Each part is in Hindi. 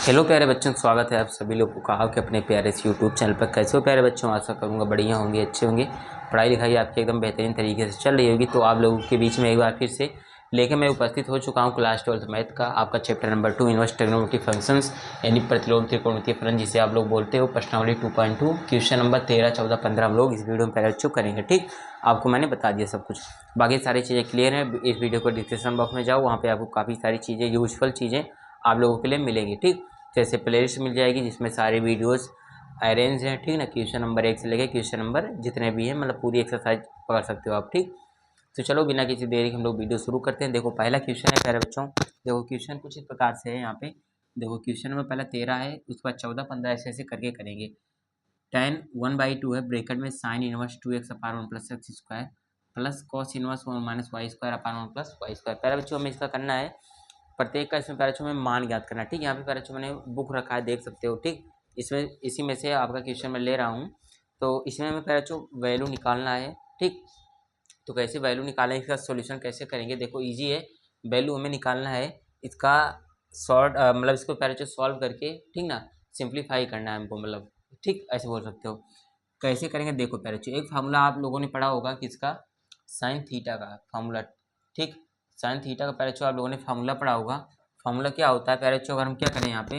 हेलो प्यारे बच्चों, स्वागत है आप सभी लोगों का आपके अपने प्यारे से यूट्यूब चैनल पर। कैसे हो प्यारे बच्चों? आशा करूंगा बढ़िया होंगे, अच्छे होंगे। पढ़ाई लिखाई आपकी एकदम बेहतरीन तरीके से चल रही होगी। तो आप लोगों के बीच में एक बार फिर से लेकर मैं उपस्थित हो चुका हूं क्लास 12th मैथ का आपका chapter number 2 inverse trigonometry functions यानी प्रतिलोम त्रिकोणमितीय फलन जिसे आप लोग बोलते हो। प्रश्नावली 2.2 क्वेश्चन नंबर 13, 14, 15 हम लोग इस वीडियो में पहले चुप करेंगे। ठीक, आपको मैंने बता दिया सब कुछ, बाकी सारी चीज़ें क्लियर है। इस वीडियो को डिस्क्रिप्शन बॉक्स में जाओ, वहाँ पे आपको काफ़ी सारी चीज़ें यूजफुल चीज़ें आप लोगों के लिए मिलेंगी। ठीक, जैसे प्लेलिस्ट मिल जाएगी जिसमें सारे वीडियोस अरेंज हैं। ठीक ना, क्वेश्चन नंबर 1 से लेकर क्वेश्चन नंबर जितने भी हैं, मतलब पूरी एक्सरसाइज पकड़ सकते हो आप। ठीक, तो चलो बिना किसी देरी के हम लोग वीडियो शुरू करते हैं। देखो पहला क्वेश्चन है प्यारे बच्चों। देखो क्वेश्चन कुछ इस प्रकार से है यहाँ पे। देखो क्वेश्चन में पहला 13 है, उसके बाद 14, 15 ऐसे ऐसे करके करेंगे। tan 1/2 है, ब्रेकेट में sine inverse 2x upon 1 plus x square plus cos inverse 1 minus y square upon 1 plus y square. प्यारे बच्चों हमें इसका करना है प्रत्येक का, इसमें पैराचू में मान ज्ञात करना है। ठीक, यहाँ पे पैराचू मैंने बुक रखा है, देख सकते हो। ठीक, इसमें इसी में से आपका क्वेश्चन मैं ले रहा हूँ। तो इसमें हमें पैराचू वैल्यू निकालना है। ठीक, तो कैसे वैल्यू निकालें, इसका सॉल्यूशन कैसे करेंगे? देखो इजी है। वैल्यू हमें निकालना है इसका शॉर्ट, मतलब इसको पैराचू सॉल्व करके, ठीक ना, सिंप्लीफाई करना है हमको, मतलब ठीक ऐसे बोल सकते हो। कैसे करेंगे देखो पैराचू, एक फार्मूला आप लोगों ने पढ़ा होगा किसका, साइन थीटा का फार्मूला। ठीक, साइन थीटा का पैराचू आप लोगों ने फार्मूला पढ़ा होगा। फार्मूला क्या होता है पैराचू, अगर हम क्या करें यहाँ पे,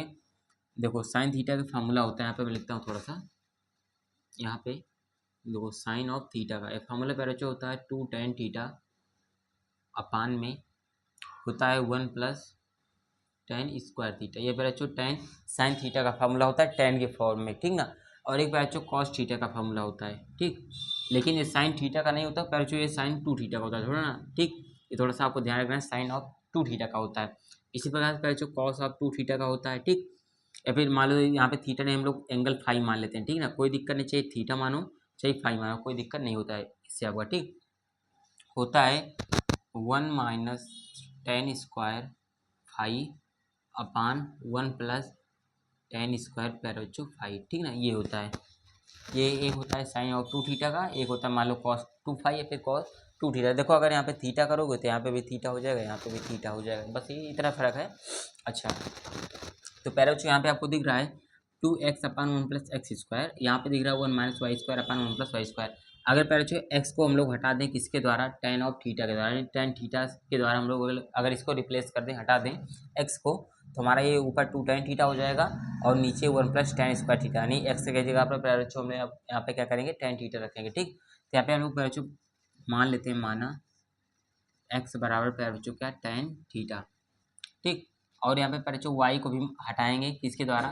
देखो साइन थीटा का फार्मूला होता है, यहाँ पे मैं लिखता हूँ थोड़ा सा, यहाँ पे देखो साइन ऑफ थीटा का फार्मूला पैराचू होता है 2 tan थीटा अपान में होता है 1 प्लस tan स्क्वायर थीटा। ये पैराचू tan साइन थीटा का फार्मूला होता है tan के फॉर्म में। ठीक ना, और एक पैराचू कॉस थीटा का फार्मूला होता है। ठीक, लेकिन ये साइन थीटा का नहीं होता पैराचू, ये साइन 2 थीटा का होता है थोड़ा ना। ठीक, ये थोड़ा सा आपको ध्यान रखना है, साइन ऑफ 2 थीटा का होता है। इसी प्रकार से पैराचू कॉस ऑफ 2 थीटा का होता है। ठीक, या फिर मान लो यहाँ पे थीटा ने हम लोग एंगल फाई मान लेते हैं। ठीक ना, कोई दिक्कत नहीं, चाहिए थीटा मानो चाहे फाई मानो, कोई दिक्कत नहीं होता है इससे आपका। ठीक, होता है 1 माइनस tan स्क्वायर फाई अपान 1 प्लस tan स्क्वायर पैराचू फाई। ठीक ना, ये होता है, ये एक होता है साइन ऑफ 2 थीटा का, एक होता है मान लो कॉस 2 फाई या फिर कॉस 2 थीटा। देखो अगर यहाँ पे थीटा करोगे तो यहाँ पे भी थीटा हो जाएगा, यहाँ पे भी थीटा हो जाएगा, बस ये इतना फर्क है। अच्छा, तो पैराचू यहाँ पे आपको दिख रहा है 2x upon 1 plus x square, यहाँ पे दिख रहा है 1 minus y square upon 1 plus y square. अगर पैराचू x को हम लोग हटा दें किसके द्वारा, tan ऑफ थीटा के द्वारा, tan थीटा के द्वारा हम लोग अगर इसको रिप्लेस कर दें, हटा दें x को, तो हमारा ये ऊपर 2 tan थीटा हो जाएगा और नीचे 1 प्लस tan स्क्वायर थीटा, यानी x की जगह पर पैराचू हमने अब यहाँ पे क्या करेंगे, tan थीटा रखेंगे। ठीक, तो यहाँ पे हम लोग पैराचू मान लेते हैं, माना x बराबर पैराचू क्या, tan थीटा। ठीक, और यहाँ पे पैराचू y को भी हटाएंगे किसके द्वारा,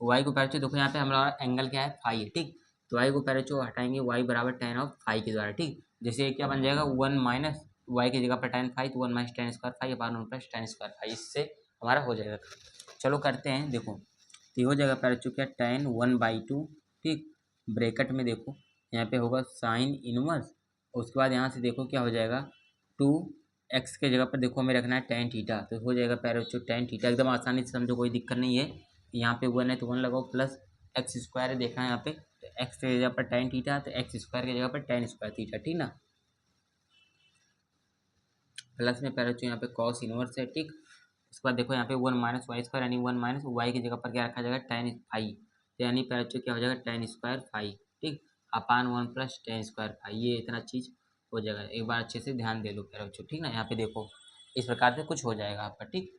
y को पैराचू देखो यहाँ पे हमारा एंगल क्या है, फाई है। ठीक, तो y को पैराचू हटाएंगे y बराबर tan ऑफ फाई के द्वारा। ठीक, जैसे क्या बन जाएगा 1 माइनस y की जगह पर tan फाई, तो 1 माइनस tan स्क्वायर फाई अपान 1 प्लस tan स्क्वायर फाई, इससे हमारा हो जाएगा। चलो करते हैं, देखो तो ये हो जाएगा पैराचू क्या, tan 1/2। ठीक, ब्रैकेट में देखो यहाँ पे होगा साइन इनवर्स, उसके बाद यहाँ से देखो क्या हो जाएगा, 2x के जगह पर देखो हमें रखना है tan थीटा, तो हो जाएगा पैराचू tan थीटा, एकदम आसानी से समझो, कोई दिक्कत नहीं है। यहाँ पे 1 है तो 1 लगाओ, प्लस एक्स स्क्वायर है देखना है यहाँ पे, तो x की जगह पर tan थीटा, तो एक्स स्क्वायर की जगह पर tan स्क्वायर थीटा। ठीक ना, प्लस में पैराचू यहाँ पे कॉस इनवर्स है। ठीक, उसके बाद देखो यहाँ पे 1 माइनस वाई स्क्वायर, यानी 1 माइनस वाई की जगह पर क्या रखा जाएगा, tan फाई, तो यानी पैराचू क्या हो जाएगा, tan स्क्वायर फाई। ठीक, upon 1 plus tan square phi, ये इतना चीज़ हो जाएगा। एक बार अच्छे से ध्यान दे लो पैराचू। ठीक ना, यहाँ पे देखो इस प्रकार से कुछ हो जाएगा आपका। ठीक,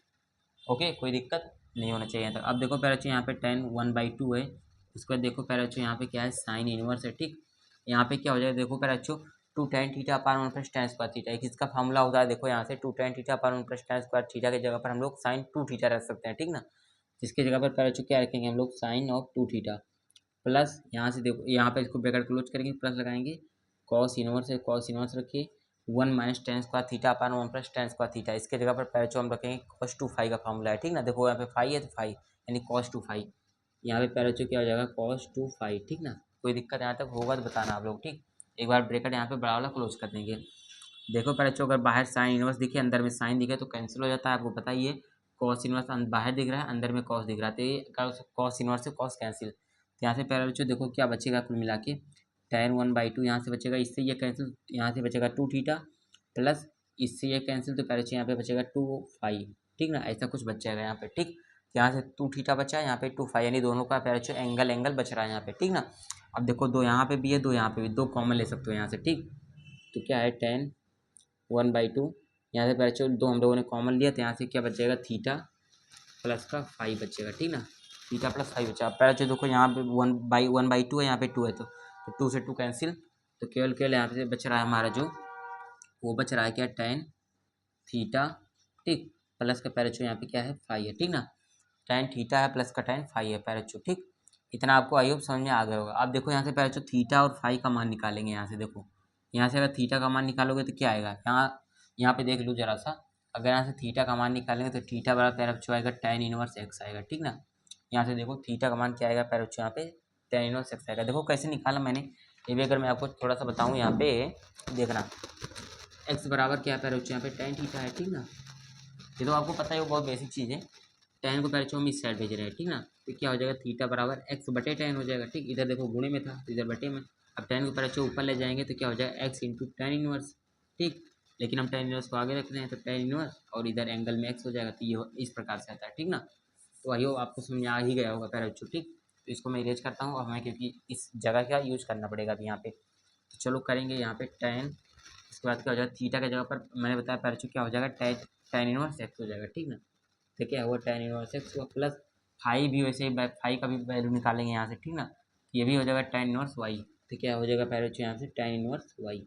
ओके, कोई दिक्कत नहीं होना चाहिए तक। अब देखो पैराचू यहाँ पे tan 1/2 है, उसके बाद देखो पैराचू यहाँ पे क्या है, साइन इनवर्स है। ठीक, यहाँ पे क्या हो जाएगा, देखो पैराचू 2 tan theta upon 1 plus tan square theta, किसका फार्मूला होता है, देखो यहाँ से 2 tan theta upon 1 plus tan square theta की जगह पर हम लोग साइन 2 थीटा रख सकते हैं। ठीक ना, जिसकी जगह पर पैराचू क्या रखेंगे हम लोग, साइन ऑफ 2 थीटा, प्लस यहाँ से देखो यहाँ पे इसको ब्रैकेट क्लोज करेंगे, प्लस लगाएंगे, कॉस इनवर्स है, कॉस इनवर्स रखिए 1 minus tan square theta upon 1 plus tan square theta, इसके जगह पर पैराचू हम रखेंगे cos 2 फाई का फार्मूला है। ठीक ना, देखो यहाँ पे फाई है तो फाई यानी cos 2 फाई, यहाँ पे पैराचू क्या हो जाएगा, cos 2 फाई। ठीक ना, कोई दिक्कत यहाँ तक होगा तो बताना आप लोग। ठीक, एक बार ब्रैकेट यहाँ पे बड़ा वाला क्लोज कर देंगे। देखो पैराचू अगर बाहर साइन इनवर्स दिखे, अंदर में साइन दिखे तो कैंसिल हो जाता है, आपको पता ही है। कॉस इनवर्स बाहर दिख रहा है, अंदर में कॉस दिख रहा है, तो ये कॉस इनवर्स से कॉस कैंसिल, तो यहाँ से पैराचू देखो क्या बचेगा कुल मिला के, tan 1/2 यहाँ से बचेगा, इससे ये कैंसिल, यहाँ से बचेगा 2 थीटा, प्लस इससे ये कैंसिल, तो पैराचू यहाँ पे बचेगा 2 फाई। ठीक ना, ऐसा कुछ बच जाएगा यहाँ पे। ठीक, यहाँ से 2 थीटा बचा, यहाँ पे 2 फाई, यानी दोनों का प्यारे बच्चों एंगल बच रहा है यहाँ पे, ठीक ना। अब देखो 2 यहाँ पे भी है, 2 यहाँ पे भी, 2 कॉमन ले सकते हो यहाँ से, ठीक। तो क्या है tan 1/2, यहाँ से प्यारे बच्चों 2 हम लोगों ने कॉमन लिया, तो यहाँ से क्या बच जाएगा थीटा प्लस का फाई बचेगा, ठीक ना। थीटा प्लस फाई बचा। अब प्यारे बच्चों देखो यहाँ पे 1/2 है, यहाँ पे 2 है, तो 2 से 2 कैंसिल, तो केवल यहाँ पे बच रहा है हमारा जो वो बच रहा है क्या tan थीटा, ठीक, प्लस का प्यारे बच्चों यहाँ पे क्या है फाई है, ठीक ना। tan थीटा है प्लस का tan फाई है प्यारे बच्चों, ठीक। इतना आपको आई होप समझ में आ गया होगा। आप देखो यहाँ से प्यारे बच्चों थीटा और फाई का मान निकालेंगे, यहाँ से देखो, यहाँ से अगर थीटा का मान निकालोगे तो क्या आएगा, यहाँ पे देख लो जरा सा, अगर यहाँ से थीटा का मान निकालेंगे तो थीटा बराबर प्यारे बच्चों आएगा tan इनवर्स एक्स आएगा, ठीक ना। यहाँ से देखो थीटा का मान क्या आएगा प्यारे बच्चों, यहाँ पे tan इनवर्स एक्स आएगा। देखो कैसे निकाला मैंने, ये भी अगर मैं आपको थोड़ा सा बताऊँ, यहाँ पे देखना एक्स बराबर क्या है प्यारे बच्चों, यहाँ पे tan थीटा है, ठीक ना। ये तो आपको पता है, वो बहुत बेसिक चीज़ है। tan को पहले हम इस साइड भेज रहे हैं, ठीक ना। तो क्या हो जाएगा थीटा बराबर एक्स बटे tan हो जाएगा, ठीक। इधर देखो गुणे में था तो इधर बटे में, अब tan को पहले ऊपर ले जाएंगे तो क्या हो जाएगा एक्स इंटू tan इनवर्स, ठीक। लेकिन हम tan इनवर्स को आगे रख रहे हैं तो tan इनवर्स और इधर एंगल में एक्स हो जाएगा, तो ये इस प्रकार से आता है, ठीक ना। तो वही आपको समझ आ ही गया होगा पहले बच्चों, ठीक। तो इसको मैं इरेज करता हूँ और हमें क्योंकि इस जगह का यूज करना पड़ेगा अभी यहाँ पे, तो चलो करेंगे यहाँ पे tan, इसके बाद क्या हो जाएगा थीटा की जगह पर मैंने बताया पहले बच्चों क्या हो जाएगा tan इनवर्स एक्स हो जाएगा, ठीक ना। तो क्या हुआ tan इनवर्स एक्स हुआ, प्लस फाई भी वैसे ही फाई का भी वैल्यू निकालेंगे यहाँ से, ठीक ना। ये भी हो जाएगा tan इनवर्स वाई, तो क्या हो जाएगा पहले बच्चों यहाँ से tan इनवर्स वाई,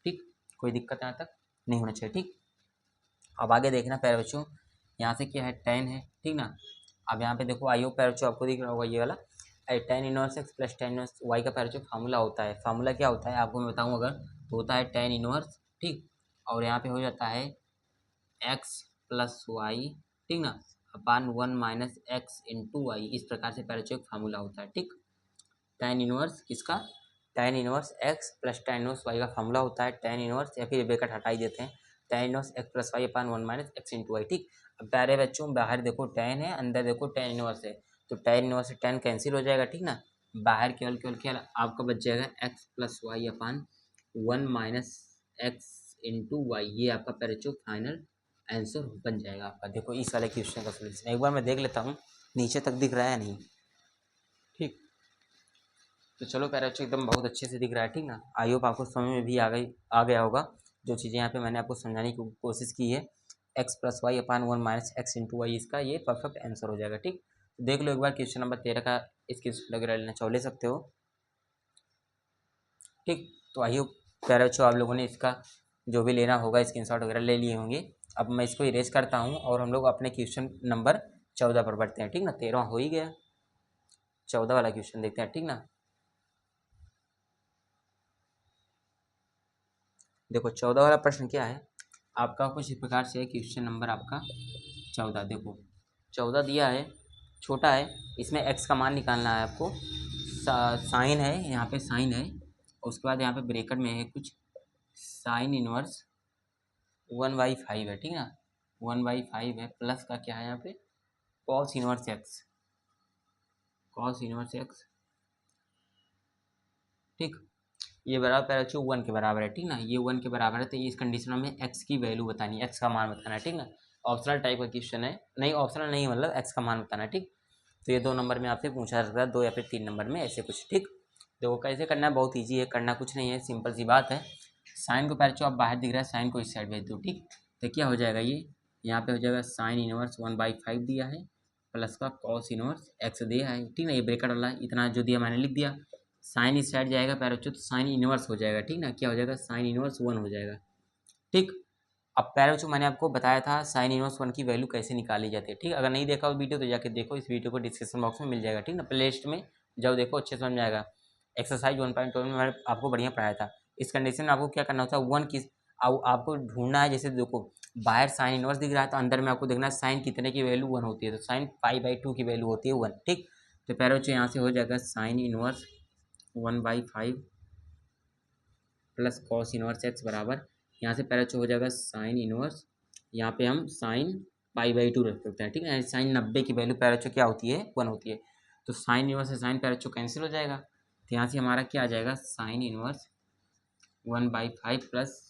ठीक। कोई दिक्कत यहाँ तक नहीं होना चाहिए, ठीक। अब आगे देखना पहले बच्चों, यहाँ से क्या है tan है, ठीक ना। अब यहाँ पे देखो आई हो पहले बच्चों आपको दिख रहा होगा ये वाला tan inverse x plus tan inverse y का पहले बच्चों फार्मूला होता है। फार्मूला क्या होता है आपको मैं बताऊँ अगर, तो होता है tan इनवर्स, ठीक, और यहाँ पे हो जाता है एक्स प्लस वाई, ठीक ना, अपान 1 माइनस एक्स इंटू वाई, इस प्रकार से पहले एक फार्मूला होता है, ठीक। tan इनवर्स किसका, tan inverse x plus tan inverse y का फार्मूला होता है tan इनवर्स, या फिर ब्रैकेट हटा ही देते हैं, tan inverse x plus y upon 1 minus x into y, ठीक। अब प्यारे बच्चों बाहर देखो tan है, अंदर देखो tan इनवर्स है, तो tan इनवर्स से tan कैंसिल हो जाएगा, ठीक ना। बाहर केवल केवल क्या आपका बच जाएगा x plus y upon 1 minus x into y, ये आपका पहले फाइनल आंसर बन जाएगा आपका। देखो इस वाले क्वेश्चन का सोल्यूशन एक बार मैं देख लेता हूँ नीचे तक दिख रहा है नहीं, ठीक। तो चलो प्यारे बच्चों एकदम बहुत अच्छे से दिख रहा है, ठीक ना। आई होप आपको समझ में भी आ गया होगा जो चीज़ें यहाँ पे मैंने आपको समझाने की कोशिश की है। X plus y upon 1 minus x into Y, इसका ये परफेक्ट आंसर हो जाएगा, ठीक। तो देख लो एक बार क्वेश्चन नंबर 13 का स्क्रीनशॉट वगैरह लेना चाहो ले सकते हो, ठीक। तो आई होप प्यारे बच्चों आप लोगों ने इसका जो भी लेना होगा स्क्रीनशॉट वगैरह ले लिए होंगे। अब मैं इसको इरेज करता हूँ और हम लोग अपने क्वेश्चन नंबर 14 पर बढ़ते हैं, ठीक ना। 13 हो ही गया, 14 वाला क्वेश्चन देखते हैं, ठीक ना। देखो 14 वाला प्रश्न क्या है आपका, कुछ इस प्रकार से क्वेश्चन नंबर आपका 14। देखो 14 दिया है, छोटा है, इसमें एक्स का मान निकालना है आपको। साइन है, यहाँ पे साइन है, उसके बाद यहाँ पे ब्रैकेट में है कुछ साइन इनवर्स 1/5 है, ठीक ना। 1/5 है, प्लस का क्या है यहाँ पे cos inverse x, cos inverse x, ठीक। ये बराबर पहले बच्चों 1 के बराबर है, ठीक ना। ये 1 के बराबर है, तो इस कंडीशन में एक्स की वैल्यू बतानी है, एक्स का मान बताना है, ठीक ना। ऑप्शनल टाइप का क्वेश्चन है, नहीं ऑप्शनल नहीं, मतलब एक्स का मान बताना है, ठीक। तो ये 2 नंबर में आपसे पूछा जा सकता है, 2 या फिर 3 नंबर में ऐसे कुछ, ठीक। देखो कैसे करना है, बहुत ईजी है, करना कुछ नहीं है, सिंपल सी बात है। साइन को पहले बच्चों आप बाहर दिख रहा है, साइन को इस साइड भेज दो, ठीक। तो क्या हो जाएगा ये, यहाँ पे हो जाएगा साइन इनवर्स 1/5 दिया है, प्लस का कॉस इनवर्स एक्स दिया है, ठीक ना। ये ब्रैकेट वाला इतना जो दिया मैंने लिख दिया, साइन इस साइड जाएगा पैर बच्चों तो साइन इनवर्स हो जाएगा, ठीक ना। क्या हो जाएगा साइन इनवर्स 1 हो जाएगा, ठीक। अब पैर बच्चों मैंने आपको बताया था साइन इनवर्स 1 की वैल्यू कैसे निकाली जाती है, ठीक। अगर नहीं देखा वो वीडियो तो जाके देखो, इस वीडियो को डिस्क्रिप्शन बॉक्स में मिल जाएगा, ठीक ना। प्ले लिस्ट में जब देखो अच्छे समझ में आएगा। एक्सरसाइज 1.2 में मैंने आपको बढ़िया पढ़ाया था। इस कंडीशन में आपको क्या करना होता है, वन की आपको ढूंढना है। जैसे देखो बाहर साइन इनवर्स दिख रहा है, तो अंदर में आपको देखना है साइन कितने की वैल्यू 1 होती है, तो साइन π/2 की वैल्यू होती है 1, ठीक। तो पैर बच्चों यहाँ से हो जाएगा sine inverse 1/5 plus cos inverse x बराबर, यहाँ से पहले हो जाएगा साइन इनवर्स, यहाँ पे हम साइन π/2 रख सकते हैं, ठीक है। साइन 90 की वैल्यू पहले क्या होती है 1 होती है, तो साइन इनवर्स से साइन पहले कैंसिल हो जाएगा, तो यहाँ से हमारा क्या आ जाएगा sine inverse 1/5 plus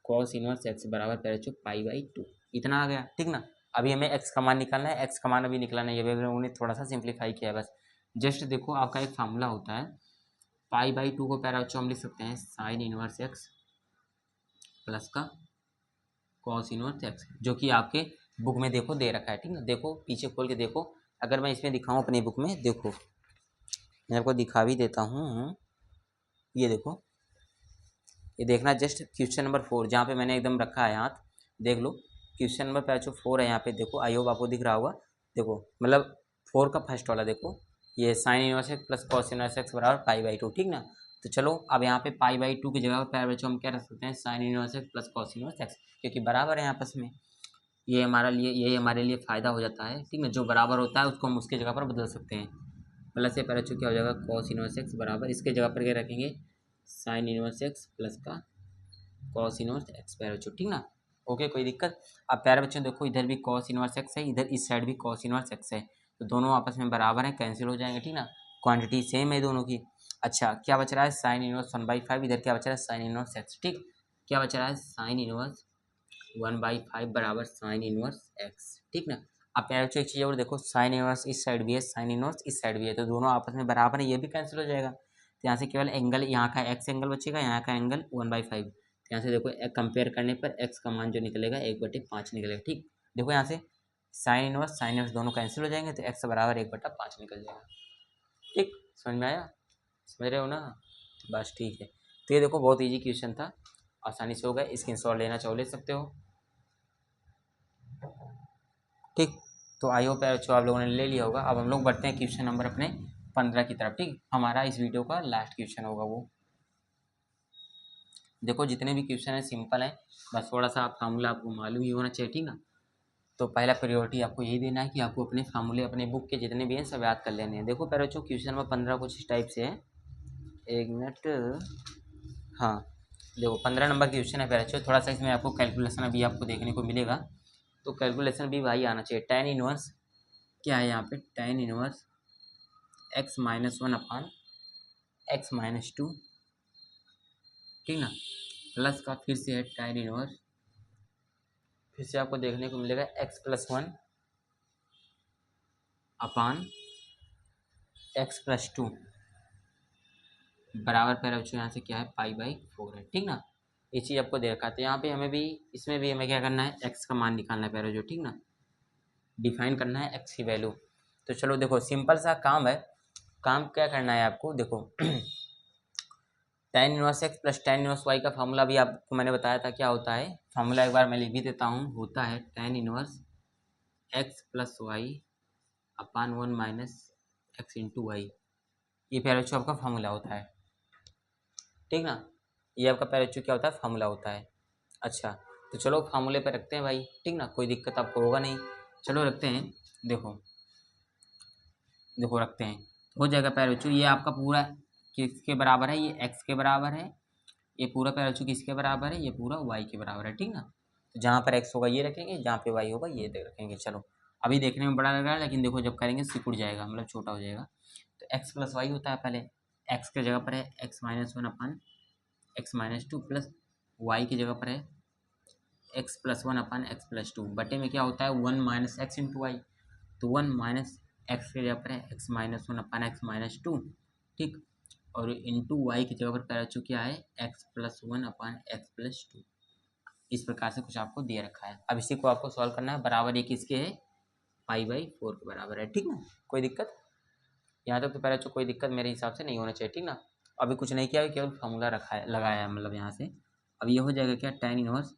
cos inverse x बराबर पहले π/2, इतना आ गया, ठीक ना। अभी हमें एक्स का मान निकालना है, एक्स का मान अभी निकालना है, ये भी हम लोगों ने थोड़ा सा सिंप्लीफाई किया है बस। जस्ट देखो आपका एक फार्मूला होता है, पाई बाई टू को पैरा बच्चों हम लिख सकते हैं साइन इनवर्स एक्स प्लस का कॉस इनवर्स एक्स, जो कि आपके बुक में देखो दे रखा है, ठीक ना। देखो पीछे खोल के देखो, अगर मैं इसमें दिखाऊं अपनी बुक में, देखो मैं आपको दिखा भी देता हूँ, ये देखो, ये देखना जस्ट क्वेश्चन नंबर 4 जहाँ पे मैंने एकदम रखा है हाथ, देख लो क्वेश्चन नंबर पैचो 4 है यहाँ पे, देखो आई होप आपको दिख रहा होगा। देखो मतलब 4 का फर्स्ट वाला देखो, ये sine inverse x plus cos inverse x बराबर पाई बाई टू, ठीक ना। तो चलो अब यहाँ पे पाई बाई टू की जगह पर पैर बच्चों हम क्या रख सकते हैं, sine inverse x plus cos inverse x, क्योंकि बराबर है आपस में, ये हमारे लिए फ़ायदा हो जाता है, ठीक ना। जो बराबर होता है उसको हम उसके जगह पर बदल सकते हैं। प्लस से पैर क्या हो जाएगा, कॉस इनवर्स एक्स बराबर इसके जगह पर क्या रखेंगे, साइन इनवर्स एक्स प्लस का कॉस इनवर्स एक्स पैर बच्चों, ठीक ना। ओके, कोई दिक्कत। अब प्यारे बच्चों देखो इधर भी कॉस इनवर्स एक्स है, इधर इस साइड भी कॉस इनवर्स एक्स है, तो दोनों आपस में बराबर हैं, कैंसिल हो जाएंगे, ठीक ना। क्वांटिटी सेम है दोनों की। अच्छा क्या बच रहा है, साइन इनवर्स 1/5, इधर क्या बच रहा है, साइन इनवर्स एक्स, ठीक। क्या बच रहा है, साइन इनवर्स 1/5 बराबर साइन इनवर्स एक्स, ठीक ना। अब प्यारे बच्चों एक चीज़ और देखो, साइन इनवर्स इस साइड भी है, साइन इनवर्स इस साइड भी है, तो दोनों आपस में बराबर है, ये भी कैंसिल हो जाएगा। तो यहाँ से केवल एंगल, यहाँ का एक्स एंगल बचेगा, यहाँ का एंगल 1/5। यहाँ से देखो कंपेयर करने पर एक्स का मान जो निकलेगा 1/5 निकलेगा, ठीक। देखो यहाँ से साइन इनवर्स दोनों कैंसिल हो जाएंगे, तो एक्स बराबर 1/5 निकल जाएगा, ठीक। समझ में आया, समझ रहे हो ना, बस ठीक है। तो ये देखो बहुत इजी क्वेश्चन था, आसानी से हो गया, स्क्रीनशॉट लेना चाहो ले सकते हो, ठीक। तो आई होप बच्चों आप लोगों ने ले लिया होगा। अब हम लोग बढ़ते हैं क्वेश्चन नंबर अपने 15 की तरफ, ठीक। हमारा इस वीडियो का लास्ट क्वेश्चन होगा वो। देखो जितने भी क्वेश्चन है सिंपल है, बस थोड़ा सा फार्मूला आपको मालूम ही होना चाहिए, ठीक ना। तो पहला प्रायोरिटी आपको यही देना है कि आपको अपने फार्मूले अपने बुक के जितने भी हैं सब याद कर लेने हैं। देखो पहले बच्चों क्वेश्चन नंबर 15 कुछ इस टाइप से है, एक मिनट, हाँ देखो 15 नंबर क्वेश्चन है पहले बच्चों, थोड़ा सा इसमें आपको कैलकुलेशन अभी आपको देखने को मिलेगा, तो कैलकुलेशन भी भाई आना चाहिए। टेन इनवर्स क्या है यहाँ पे, टेन इनवर्स x-1 अपान x-2, ठीक ना, प्लस का फिर से है टेन इनवर्स, फिर से आपको देखने को मिलेगा x+1 अपान x+2 बराबर पर बच्चों यहाँ से क्या है, पाई/4 है, ठीक ना। ये चीज़ आपको दे रखा है, तो यहाँ पे हमें भी, इसमें भी हमें क्या करना है, x का मान निकालना है पहले जो, ठीक ना, डिफाइन करना है x की वैल्यू। तो चलो देखो सिंपल सा काम है, काम क्या करना है आपको, देखो tan inverse x plus tan inverse y का फार्मूला भी आपको मैंने बताया था क्या होता है, फार्मूला एक बार मैं लिख भी देता हूँ, होता है tan inverse x plus y upon 1 minus x into y, ये पहले बच्चों आपका फार्मूला होता है, ठीक ना। ये आपका पहले बच्चों क्या होता है, फार्मूला होता है। अच्छा तो चलो फार्मूले पे रखते हैं भाई, ठीक ना, कोई दिक्कत आपको होगा नहीं, चलो रखते हैं। देखो देखो रखते हैं, हो जाएगा पहले बच्चों, ये आपका पूरा किसके बराबर है, ये एक्स के बराबर है, ये पूरा पहले बच्चों किसके बराबर है, ये पूरा वाई के बराबर है, ठीक ना। तो जहाँ पर एक्स होगा ये रखेंगे, जहाँ पे वाई होगा ये रखेंगे। चलो अभी देखने में बड़ा लग रहा है, लेकिन देखो जब करेंगे सिकुड़ जाएगा, मतलब छोटा हो जाएगा। तो एक्स प्लस वाई होता है, पहले एक्स की जगह पर है x-1 अपान x-2 प्लस वाई की जगह पर है x+1 अपान x+2, बटे में क्या होता है 1 माइनस एक्स इंटू वाई, तो 1 माइनस एक्स की जगह पर है x-1 अपान x-2, ठीक। और इंटू वाई की जगह पर पहले बच्चों क्या है x+1 अपान x+2, इस प्रकार से कुछ आपको दे रखा है। अब इसी को आपको सॉल्व करना है, बराबर ये किसके है, पाई/4 के बराबर है, ठीक ना। कोई दिक्कत यहाँ तक तो पहले बच्चों कोई दिक्कत मेरे हिसाब से नहीं होना चाहिए, ठीक ना। अभी कुछ नहीं किया, केवल फार्मूला रखा है, लगाया है, मतलब यहाँ से अब ये हो जाएगा क्या, टेन इनवर्स,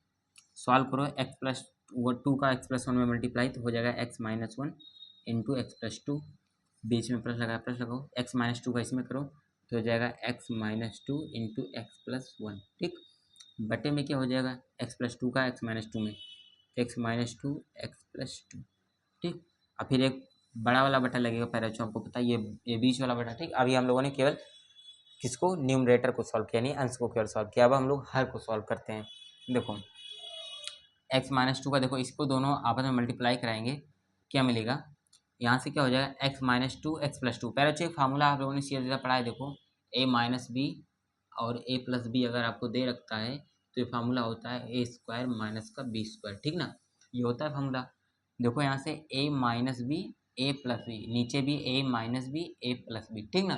सॉल्व करो x+2 का x+1 में मल्टीप्लाई, तो हो जाएगा x-1 इंटू x+2, बीच में प्लस लगाया, प्लस लगाओ, x-2 का इसमें करो तो हो जाएगा x-2 इंटू x+1, ठीक। बटे में क्या हो जाएगा, x+2 का x-2 में x-2 x+2, ठीक। और फिर एक बड़ा वाला बटा लगेगा पहले बच्चों, आपको पता है ये बीच वाला बटा, ठीक। अभी हम लोगों ने केवल किसको, न्यूमरेटर को सॉल्व किया, नहीं अंश को केवल सॉल्व किया। अब हम लोग हर को सॉल्व करते हैं। देखो x-2 का देखो, इसको दोनों आपस में मल्टीप्लाई कराएंगे, क्या मिलेगा, यहाँ से क्या हो जाएगा x-2 x+2, पहले बच्चों एक फार्मूला आप लोगों ने सीधा सीधा पढ़ा है, देखो a माइनस बी और a प्लस बी अगर आपको दे रखता है तो ये फार्मूला होता है a² माइनस का b², ठीक ना, ये होता है फार्मूला। देखो यहाँ से a minus b a plus b, नीचे भी a minus b a plus b, ठीक ना।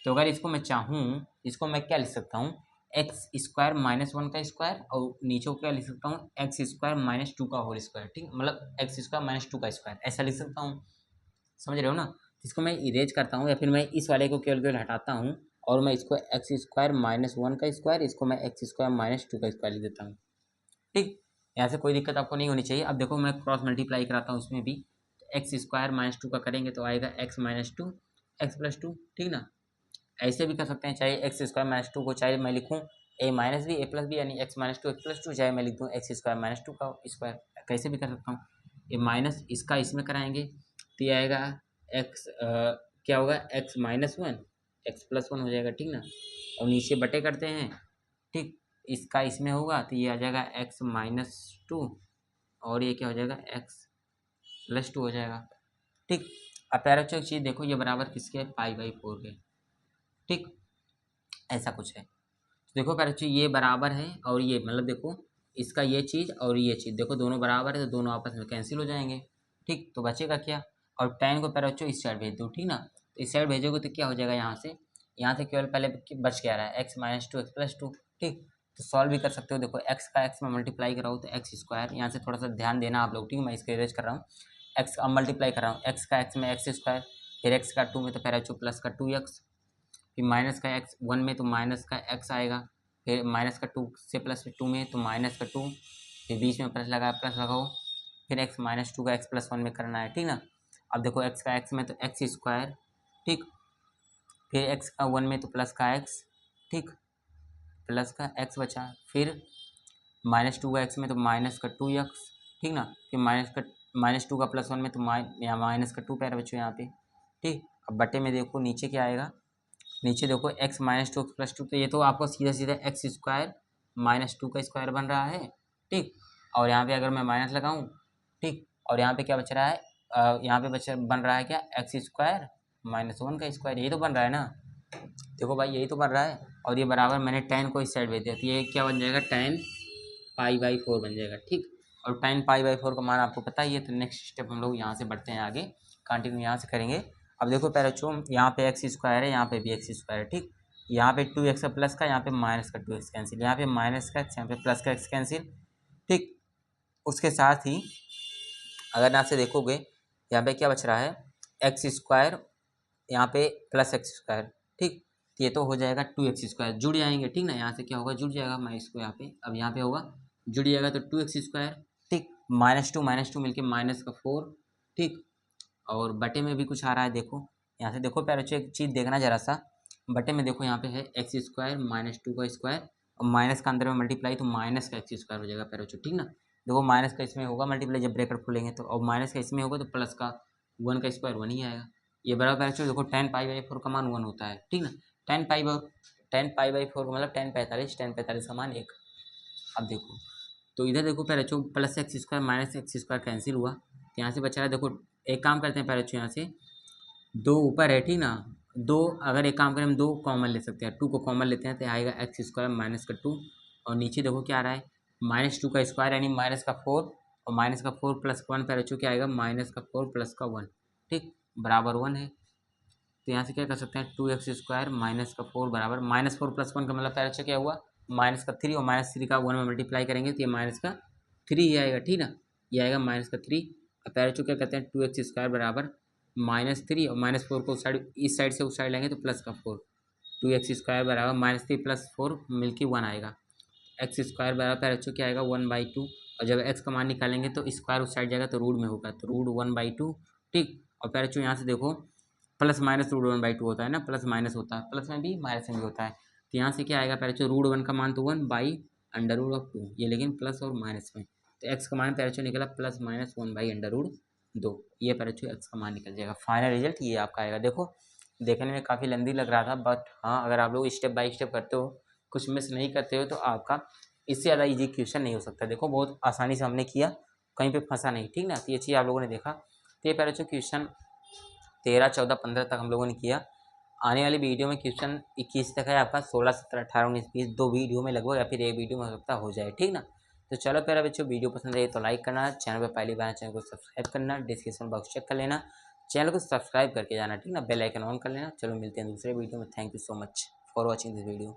तो अगर इसको मैं चाहूँ, इसको मैं क्या लिख सकता हूँ, एक्स स्क्वायर माइनस वन का स्क्वायर, और नीचे को क्या लिख सकता हूँ, एक्स स्क्वायर माइनस टू का होल स्क्वायर, ठीक, मतलब एक्स स्क्वायर माइनस टू का स्क्वायर, ऐसा लिख सकता हूँ। समझ रहे हो ना। इसको मैं इरेज करता हूँ, या फिर मैं इस वाले को केवल केवल हटाता हूँ, और मैं इसको एक्स स्क्वायर माइनस वन का स्क्वायर, इसको मैं एक्स स्क्वायर माइनस टू का स्क्वायर लिख देता हूँ, ठीक। यहाँ से कोई दिक्कत आपको नहीं होनी चाहिए। अब देखो मैं क्रॉस मल्टीप्लाई कराता हूँ उसमें भी, एक्स स्क्वायर माइनस टू का करेंगे तो आएगा x minus two x plus two, ठीक ना। ऐसे भी कर सकते हैं, चाहे एक्स स्क्वायर माइनस टू को चाहे मैं लिखूँ ए minus b a plus B, यानी x minus two x plus two, चाहे मैं लिख दूँ एक्स स्क्वायर माइनस टू का स्क्वायर, कैसे भी कर सकता हूँ। ये माइनस इसका इसमें कराएंगे तो ये आएगा एक्स, क्या होगा, x minus one x plus one हो जाएगा, ठीक ना। और नीचे बटे करते हैं, ठीक, इसका इसमें होगा तो ये आ जाएगा एक्स माइनस टू, और ये क्या हो जाएगा, एक्स प्लस टू हो जाएगा, ठीक। अब प्यारा बच्चों एक चीज़ देखो, ये बराबर किसके, पाई बाई फोर के, ठीक, ऐसा कुछ है। तो देखो प्यारे बच्चों ये बराबर है, और ये मतलब देखो इसका ये चीज़ और ये चीज़ देखो दोनों बराबर है, तो दोनों आपस में कैंसिल हो जाएंगे, ठीक। तो बचेगा क्या, और टेन को प्यारे बच्चों इस साइड भेज दो, ठीक ना। तो इस साइड भेजोगे तो क्या हो जाएगा, यहाँ से केवल पहले बच क्या रहा है, x minus two x plus two, ठीक। तो सॉल्व भी कर सकते हो, देखो एक्स का एक्स में मल्टीप्लाई कराओ तो एक्स स्क्वायर, यहाँ से थोड़ा सा ध्यान देना आप लोग, ठीक है, मैं इसको इरेज कर रहा हूँ। एक्स अब मल्टीप्लाई कर रहा हूँ, एक्स का एक्स में एक्स स्क्वायर, फिर एक्स का टू में तो प्यारे बच्चों प्लस का टू एक्स, फिर माइनस का एक्स वन में तो माइनस का एक्स आएगा, फिर माइनस का टू से प्लस टू में तो माइनस का टू, फिर बीच में प्लस लगा प्लस लगाओ, फिर एक्स माइनस टू का एक्स प्लस वन में करना है, ठीक ना। अब देखो एक्स का एक्स में तो एक्स स्क्वायर, ठीक, फिर एक्स का वन में तो प्लस का एक्स, ठीक, प्लस का एक्स बचा, फिर माइनस टू का एक्स में तो माइनस का टू एक्स, ठीक ना, फिर माइनस टू का प्लस वन में तो यहाँ माइनस का टू पैरा बच्चों यहाँ पे, ठीक। अब बटे में देखो नीचे क्या आएगा, नीचे देखो x minus two x plus two, तो ये तो आपको सीधा सीधा एक्स स्क्वायर माइनस टू का स्क्वायर बन रहा है, ठीक। और यहाँ पे अगर मैं माइनस लगाऊँ, ठीक, और यहाँ पे क्या बच रहा है, यहाँ पे बन रहा है क्या, एक्स स्क्वायर माइनस वन का स्क्वायर, यही तो बन रहा है ना। देखो भाई यही तो बन रहा है, और ये बराबर मैंने टेन को इस साइड भेज दिया, तो ये क्या बन जाएगा, टेन पाई बाई फोर बन जाएगा, ठीक। और टेन पाई बाई फोर का मान आपको पता ही है, तो नेक्स्ट स्टेप हम लोग यहाँ से बढ़ते हैं आगे, कंटिन्यू यहाँ से करेंगे। अब देखो पहले बच्चों यहाँ पे एक्स स्क्वायर है, यहाँ पे भी एक्स स्क्वायर है, ठीक। यहाँ पे टू एक्स प्लस का, यहाँ पे माइनस का टू एक्स कैंसिल, यहाँ पे माइनस का एक्स, यहाँ पे प्लस का एक्स कैंसिल, ठीक। उसके साथ ही अगर यहाँ से देखोगे यहाँ पे क्या बच रहा है, एक्स स्क्वायर, यहाँ पे प्लस एक्स स्क्वायर, ठीक। तो ये तो हो जाएगा टू एक्स स्क्वायर, जुड़ जाएंगे, ठीक ना, यहाँ से क्या होगा, जुड़ जाएगा, मैं इसको यहाँ पे अब यहाँ पे होगा जुड़ जाएगा, तो टू एक्स स्क्वायर, ठीक, माइनस टू मिलके माइनस का फोर, ठीक। और बटे में भी कुछ आ रहा है, देखो यहाँ से देखो प्यारे बच्चों एक चीज़ देखना जरा सा, बटे में देखो यहाँ पे है एक्स स्क्वायर माइनस टू का स्क्वायर, और माइनस का अंदर में मल्टीप्लाई तो माइनस का एक्स स्क्वायर हो जाएगा प्यारे बच्चों, ठीक ना। देखो माइनस का इसमें होगा मल्टीप्लाई जब ब्रैकेट खोलेंगे तो, और माइनस का इसमें होगा तो प्लस का वन का स्क्वायर वन ही आएगा, ये बराबर प्यारे बच्चों देखो टेन पाई बाई फोर का मान वन होता है, ठीक ना। टेन पाई बाई फोर का मतलब टेन पैंतालीस का मान एक। अब देखो तो इधर देखो प्यारे बच्चों plus x square minus x square cancel हुआ, तो यहाँ से बचा रहा है, देखो एक काम करते हैं प्यारे बच्चों, यहाँ से दो ऊपर है, ठीक ना, दो अगर एक काम करें हम दो कॉमन ले सकते हैं, टू को कॉमन लेते हैं तो आएगा एक्स स्क्वायर माइनस का टू, और नीचे देखो क्या आ रहा है, माइनस टू का स्क्वायर यानी माइनस का फोर, और माइनस का फोर प्लस वन पैर बच्चों क्या आएगा, माइनस का फोर प्लस का वन, ठीक, बराबर वन है। तो यहाँ से क्या कर सकते हैं, टू एक्स स्क्वायर माइनस का फोर बराबर माइनस फोर प्लस वन का मतलब पैर बच्चों क्या हुआ, माइनस का थ्री, और माइनस थ्री का वन में मल्टीप्लाई करेंगे तो ये माइनस का थ्री ही आएगा, ठीक ना, ये आएगा माइनस का थ्री। अब पैर बच्चों क्या कहते हैं, टू एक्स स्क्वायर बराबर माइनस थ्री, और माइनस फोर को उस साइड इस साइड से उस साइड लेंगे तो प्लस का फोर, टू एक्स स्क्वायर बराबर माइनस थ्री प्लस फोर मिलके वन आएगा, एक्स स्क्वायर बराबर पैर बच्चों क्या आएगा, वन बाई टू, और जब एक्स का मान निकालेंगे तो स्क्वायर उस साइड जाएगा तो रूट में होगा, तो रूट वन बाई टू, ठीक। और पैर बच्चों यहाँ से देखो plus minus root one by two होता है ना, प्लस माइनस होता है, प्लस में भी माइनस में भी होता है, तो यहाँ से क्या आएगा पैर बच्चों, रूट वन का मान तो one by under root of two, ये लेकिन प्लस और माइनस में, तो एक्स का मान पैर बच्चों निकला plus minus one by under root दो, ये पैर बच्चों एक्स का मान निकल जाएगा। फाइनल रिजल्ट ये आपका आएगा। देखो देखने में काफ़ी लेंदी लग रहा था, बट हाँ अगर आप लोग स्टेप बाय स्टेप करते हो, कुछ मिस नहीं करते हो, तो आपका इससे ज़्यादा इजी क्वेश्चन नहीं हो सकता। देखो बहुत आसानी से हमने किया, कहीं पे फंसा नहीं, ठीक ना। तो ये चीज़ आप लोगों ने देखा, तो ये पैर बच्चों क्वेश्चन 13, 14, 15 तक हम लोगों ने किया। आने वाली वीडियो में क्वेश्चन 21 तक है आपका, 16, 17, 18, 19, 20 दो वीडियो में लगभग, या फिर एक वीडियो में हो सकता हो जाए, ठीक ना। तो चलो प्यारे बच्चों, वीडियो पसंद आई तो लाइक करना, चैनल पर पहली बार चैनल को सब्सक्राइब करना, डिस्क्रिप्शन बॉक्स चेक कर लेना, चैनल को सब्सक्राइब करके जाना, ठीक ना, बेल आइकन ऑन कर लेना। चलो मिलते हैं दूसरे वीडियो में। Thank you so much for watching this video.